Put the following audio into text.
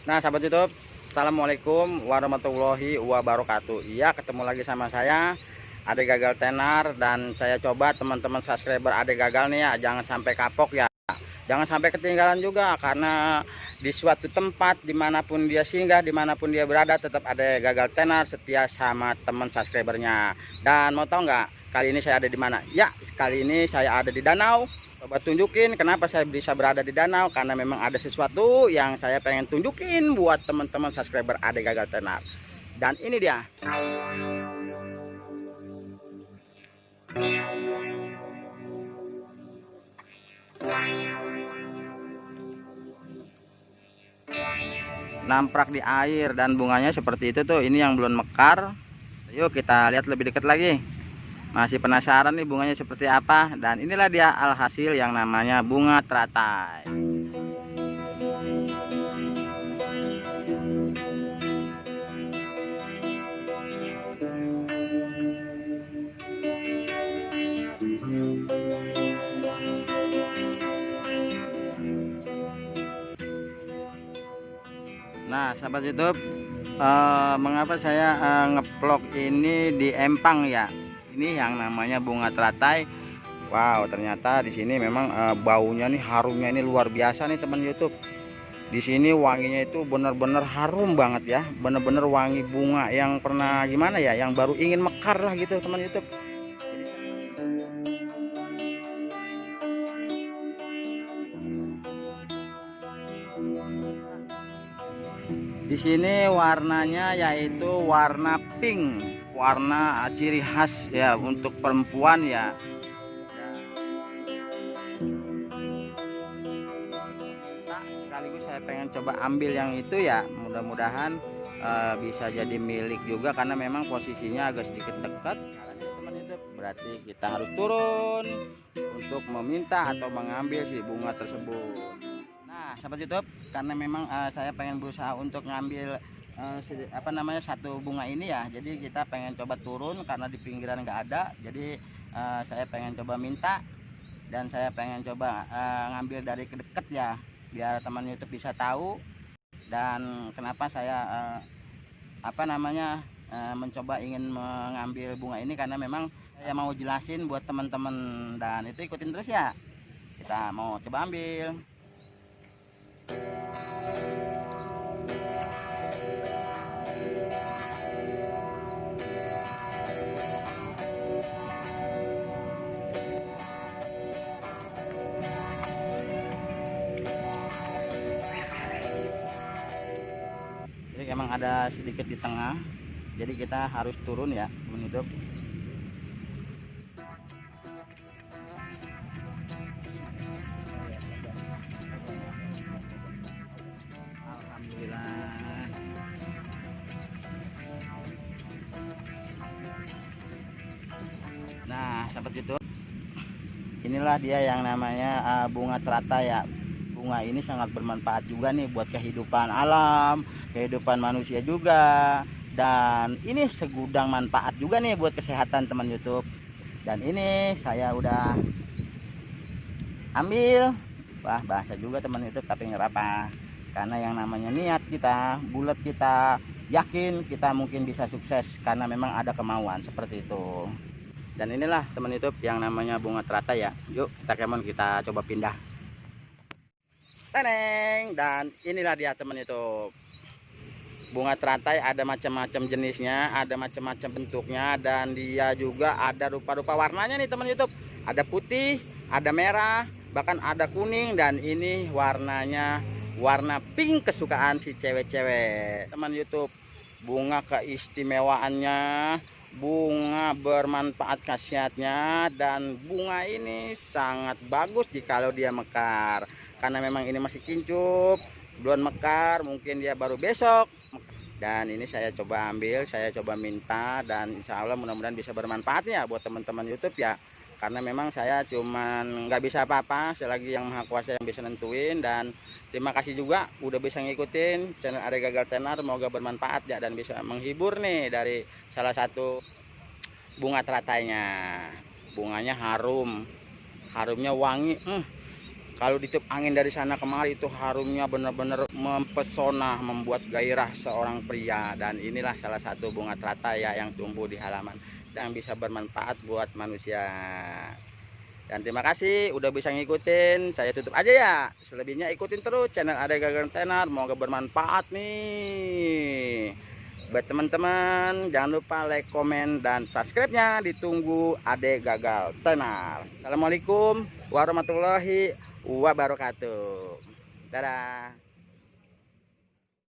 Nah, sahabat YouTube, assalamualaikum warahmatullahi wabarakatuh. Iya, ketemu lagi sama saya, Ade Gagal Tenar, dan saya coba teman-teman subscriber Ade Gagal nih ya, jangan sampai kapok ya, jangan sampai ketinggalan juga, karena di suatu tempat dimanapun dia singgah, dimanapun dia berada, tetap Ade Gagal Tenar setia sama teman subscribernya. Dan mau tahu nggak, kali ini saya ada di mana? Ya, kali ini saya ada di danau. Coba tunjukin kenapa saya bisa berada di danau, karena memang ada sesuatu yang saya pengen tunjukin buat teman-teman subscriber Ade Gagal Tenar. Dan ini dia. Namprak di air dan bunganya seperti itu tuh. Ini yang belum mekar. Yuk kita lihat lebih dekat lagi. Masih penasaran nih bunganya seperti apa, dan inilah dia alhasil yang namanya bunga teratai. Nah, sahabat YouTube, mengapa saya ngevlog ini di empang ya? Ini yang namanya bunga teratai. Wow, ternyata di sini memang baunya nih, harumnya ini luar biasa nih teman YouTube. Di sini wanginya itu benar-benar harum banget ya, benar-benar wangi bunga yang pernah gimana ya, yang baru ingin mekar lah gitu teman YouTube. Di sini warnanya yaitu warna pink, warna ciri khas ya untuk perempuan ya. Nah, sekaligus saya pengen coba ambil yang itu ya, mudah-mudahan bisa jadi milik juga, karena memang posisinya agak sedikit dekat. Teman itu berarti kita harus turun untuk meminta atau mengambil si bunga tersebut. Nah, sahabat YouTube, karena memang saya pengen berusaha untuk ngambil satu bunga ini ya, jadi kita pengen coba turun karena di pinggiran nggak ada. Jadi saya pengen coba minta, dan saya pengen coba ngambil dari kedeket ya, biar teman YouTube bisa tahu. Dan kenapa saya mencoba ingin mengambil bunga ini, karena memang saya mau jelasin buat teman-teman, dan itu ikutin terus ya. Kita mau coba ambil. Jadi emang ada sedikit di tengah, jadi kita harus turun ya teman YouTube. Alhamdulillah. Nah, sahabat YouTube, inilah dia yang namanya bunga teratai ya. Bunga ini sangat bermanfaat juga nih buat kehidupan alam, kehidupan manusia juga, dan ini segudang manfaat juga nih buat kesehatan teman YouTube. Dan ini saya udah ambil, bahasa juga teman YouTube, tapi nggak apa, karena yang namanya niat kita bulat, kita yakin kita mungkin bisa sukses, karena memang ada kemauan seperti itu. Dan inilah teman YouTube yang namanya bunga teratai ya. Yuk kita coba pindah. Teneng, dan inilah dia teman YouTube. Bunga teratai ada macam-macam jenisnya, ada macam-macam bentuknya, dan dia juga ada rupa-rupa warnanya nih teman YouTube. Ada putih, ada merah, bahkan ada kuning, dan ini warnanya warna pink kesukaan si cewek-cewek teman YouTube. Bunga keistimewaannya, bunga bermanfaat khasiatnya, dan bunga ini sangat bagus jikalau dia mekar, karena memang ini masih kincup, belum mekar, mungkin dia baru besok. Dan ini saya coba ambil, saya coba minta, dan insya Allah mudah-mudahan bisa bermanfaat ya buat teman-teman YouTube ya, karena memang saya cuman nggak bisa apa-apa, selagi yang Maha Kuasa yang bisa nentuin. Dan terima kasih juga udah bisa ngikutin channel Ade Gagal Tenar, semoga bermanfaat ya, dan bisa menghibur nih dari salah satu bunga teratainya. Bunganya harum, harumnya wangi, Kalau ditiup angin dari sana kemari itu harumnya benar-benar mempesona, membuat gairah seorang pria. Dan inilah salah satu bunga teratai ya yang tumbuh di halaman yang bisa bermanfaat buat manusia. Dan terima kasih udah bisa ngikutin. Saya tutup aja ya. Selebihnya ikutin terus channel Ade Gagal Tenar. Semoga bermanfaat nih. Buat teman-teman jangan lupa like, komen, dan subscribe-nya ditunggu Ade Gagal Tenar. Assalamualaikum warahmatullahi wabarakatuh. Dadah.